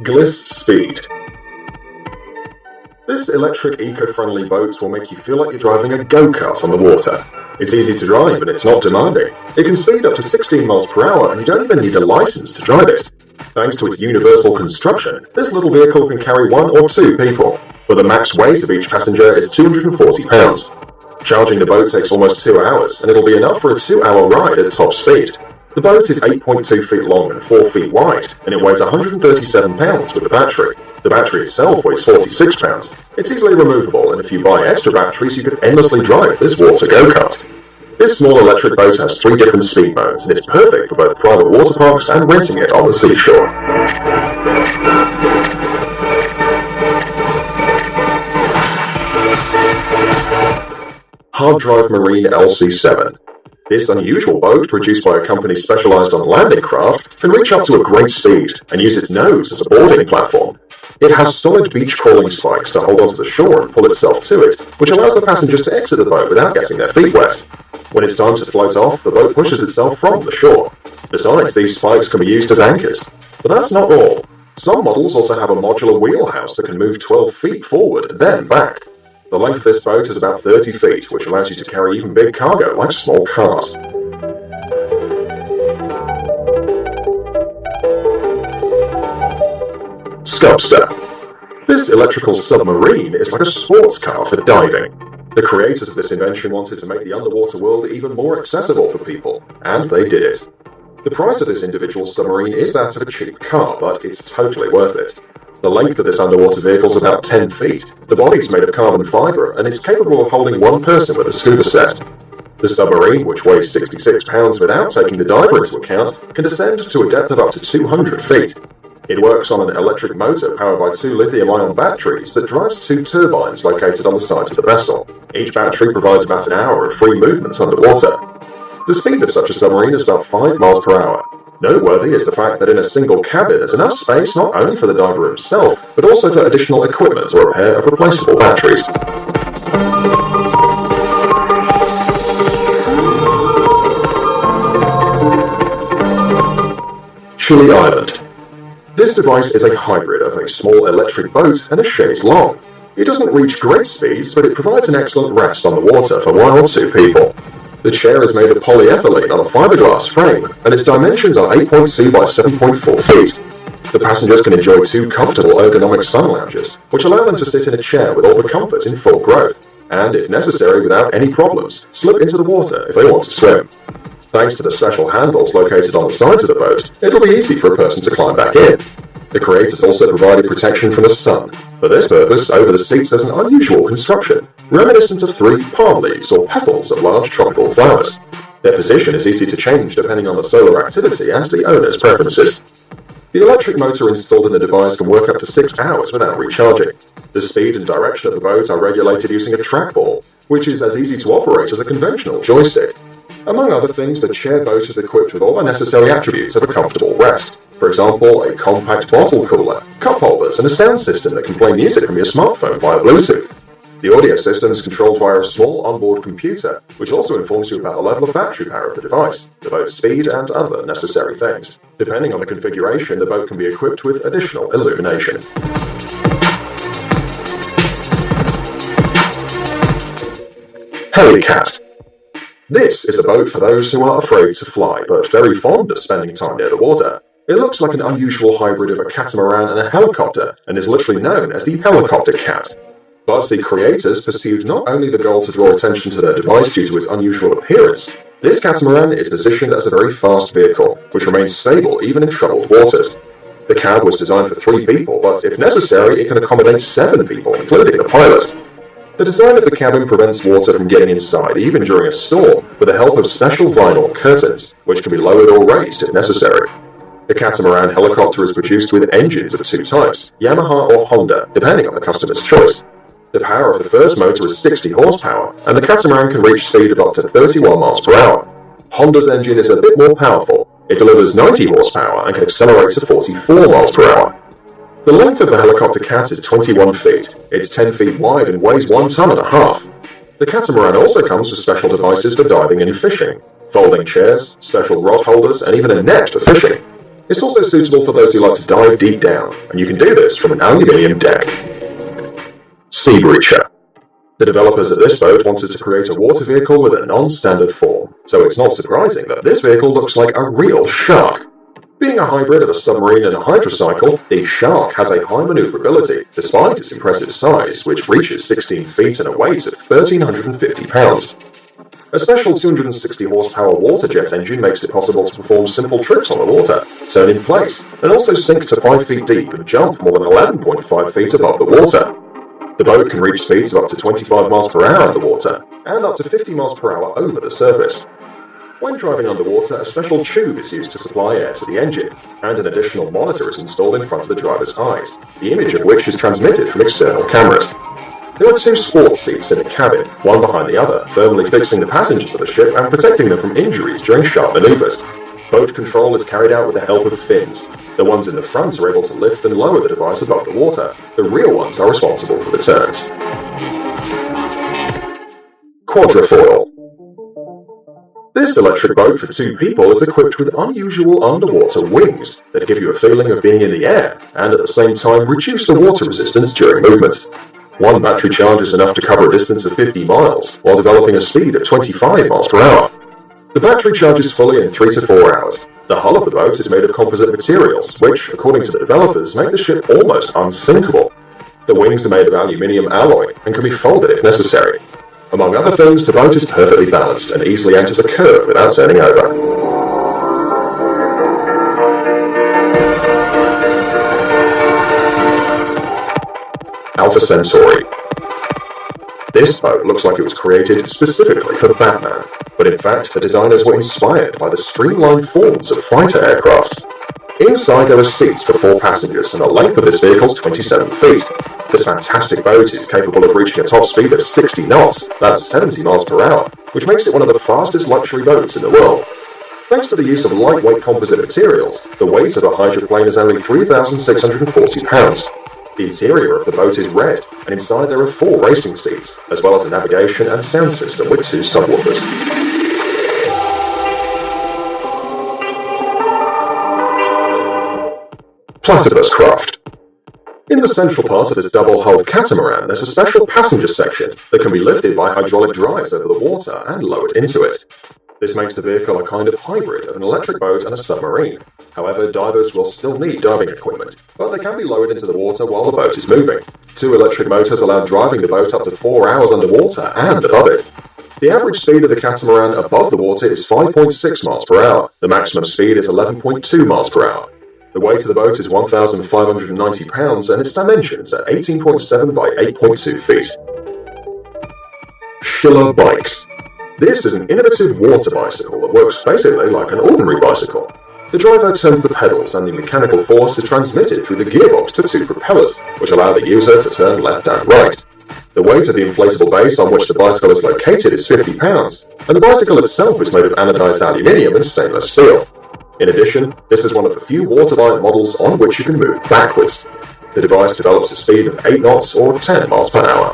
Gliss Speed. This electric eco-friendly boat will make you feel like you're driving a go-kart on the water. It's easy to drive and it's not demanding. It can speed up to 16 miles per hour and you don't even need a license to drive it. Thanks to its universal construction, this little vehicle can carry 1 or 2 people, but the max weight of each passenger is 240 pounds. Charging the boat takes almost 2 hours, and it'll be enough for a 2-hour ride at top speed. The boat is 8.2 feet long and 4 feet wide, and it weighs 137 pounds with the battery. The battery itself weighs 46 pounds. It's easily removable, and if you buy extra batteries, you could endlessly drive this water go-kart. This small electric boat has 3 different speed modes, and it's perfect for both private water parks and renting it on the seashore. Hard Drive Marine LC7. This unusual boat, produced by a company specialized on landing craft, can reach up to a great speed and use its nose as a boarding platform. It has solid beach crawling spikes to hold onto the shore and pull itself to it, which allows the passengers to exit the boat without getting their feet wet. When it's time to float off, the boat pushes itself from the shore. Besides, these spikes can be used as anchors. But that's not all. Some models also have a modular wheelhouse that can move 12 feet forward and then back. The length of this boat is about 30 feet, which allows you to carry even big cargo like small cars. Scubster. This electrical submarine is like a sports car for diving. The creators of this invention wanted to make the underwater world even more accessible for people, and they did it. The price of this individual submarine is that of a cheap car, but it's totally worth it. The length of this underwater vehicle is about 10 feet. The body is made of carbon fibre, and it's capable of holding 1 person with a scuba set. The submarine, which weighs 66 pounds without taking the diver into account, can descend to a depth of up to 200 feet. It works on an electric motor powered by 2 lithium-ion batteries that drives 2 turbines located on the sides of the vessel. Each battery provides about an hour of free movement underwater. The speed of such a submarine is about 5 miles per hour. Noteworthy is the fact that in a single cabin there's enough space not only for the diver himself, but also for additional equipment or a pair of replaceable batteries. Chile Island. This device is a hybrid of a small electric boat and a chaise long. It doesn't reach great speeds, but it provides an excellent rest on the water for 1 or 2 people. The chair is made of polyethylene on a fiberglass frame, and its dimensions are 8.2 by 7.4 feet. The passengers can enjoy 2 comfortable ergonomic sun lounges, which allow them to sit in a chair with all the comfort in full growth, and, if necessary without any problems, slip into the water if they want to swim. Thanks to the special handles located on the sides of the boat, it'll be easy for a person to climb back in. The creators also provided protection from the sun. For this purpose, over the seats there's an unusual construction, reminiscent of 3 palm leaves or petals of large tropical flowers. Their position is easy to change depending on the solar activity and the owner's preferences. The electric motor installed in the device can work up to 6 hours without recharging. The speed and direction of the boat are regulated using a trackball, which is as easy to operate as a conventional joystick. Among other things, the chair boat is equipped with all the necessary attributes of a comfortable rest. For example, a compact bottle cooler, cup holders, and a sound system that can play music from your smartphone via Bluetooth. The audio system is controlled via a small onboard computer, which also informs you about the level of battery power of the device, the boat's speed, and other necessary things. Depending on the configuration, the boat can be equipped with additional illumination. Helicat. This is a boat for those who are afraid to fly, but very fond of spending time near the water. It looks like an unusual hybrid of a catamaran and a helicopter, and is literally known as the Helicopter Cat. But the creators pursued not only the goal to draw attention to their device due to its unusual appearance, this catamaran is positioned as a very fast vehicle, which remains stable even in troubled waters. The cab was designed for 3 people, but if necessary, it can accommodate 7 people, including the pilot. The design of the cabin prevents water from getting inside, even during a storm, with the help of special vinyl curtains, which can be lowered or raised if necessary. The catamaran helicopter is produced with engines of 2 types, Yamaha or Honda, depending on the customer's choice. The power of the first motor is 60 horsepower, and the catamaran can reach speed of up to 31 miles per hour. Honda's engine is a bit more powerful. It delivers 90 horsepower and can accelerate to 44 miles per hour. The length of the Helicopter Cat is 21 feet. It's 10 feet wide and weighs 1.5 tons. The catamaran also comes with special devices for diving and fishing, folding chairs, special rod holders, and even a net for fishing. It's also suitable for those who like to dive deep down, and you can do this from an aluminium deck. Sea Breacher. The developers of this boat wanted to create a water vehicle with a non-standard form, so it's not surprising that this vehicle looks like a real shark. Being a hybrid of a submarine and a hydrocycle, the Shark has a high maneuverability, despite its impressive size, which reaches 16 feet and a weight of 1,350 pounds. A special 260 horsepower water jet engine makes it possible to perform simple trips on the water, turn in place, and also sink to 5 feet deep and jump more than 11.5 feet above the water. The boat can reach speeds of up to 25 miles per hour underwater, and up to 50 miles per hour over the surface. When driving underwater, a special tube is used to supply air to the engine, and an additional monitor is installed in front of the driver's eyes, the image of which is transmitted from external cameras. There are 2 sports seats in the cabin, one behind the other, firmly fixing the passengers of the ship and protecting them from injuries during sharp maneuvers. Boat control is carried out with the help of fins. The ones in the front are able to lift and lower the device above the water. The rear ones are responsible for the turns. Quadrifoil. This electric boat for 2 people is equipped with unusual underwater wings that give you a feeling of being in the air and at the same time reduce the water resistance during movement. One battery charge is enough to cover a distance of 50 miles while developing a speed of 25 miles per hour. The battery charges fully in 3 to 4 hours. The hull of the boat is made of composite materials, which, according to the developers, make the ship almost unsinkable. The wings are made of aluminium alloy and can be folded if necessary. Among other things, the boat is perfectly balanced and easily enters a curve without turning over. Alpha Centauri. This boat looks like it was created specifically for Batman, but in fact the designers were inspired by the streamlined forms of fighter aircrafts. Inside there are seats for 4 passengers, and the length of this vehicle is 27 feet. This fantastic boat is capable of reaching a top speed of 60 knots, that's 70 miles per hour, which makes it one of the fastest luxury boats in the world. Thanks to the use of lightweight composite materials, the weight of a hydroplane is only 3,640 pounds. The interior of the boat is red, and inside there are 4 racing seats, as well as a navigation and sound system with 2 subwoofers. Platypus Craft. In the central part of this double-hulled catamaran, there's a special passenger section that can be lifted by hydraulic drives over the water and lowered into it. This makes the vehicle a kind of hybrid of an electric boat and a submarine. However, divers will still need diving equipment, but they can be lowered into the water while the boat is moving. 2 electric motors allow driving the boat up to 4 hours underwater and above it. The average speed of the catamaran above the water is 5.6 miles per hour. The maximum speed is 11.2 miles per hour. The weight of the boat is 1,590 pounds and its dimensions are 18.7 by 8.2 feet. Schiller Bikes. This is an innovative water bicycle that works basically like an ordinary bicycle. The driver turns the pedals and the mechanical force is transmitted through the gearbox to 2 propellers, which allow the user to turn left and right. The weight of the inflatable base on which the bicycle is located is 50 pounds, and the bicycle itself is made of anodized aluminium and stainless steel. In addition, this is one of the few water-bike models on which you can move backwards. The device develops a speed of 8 knots or 10 miles per hour.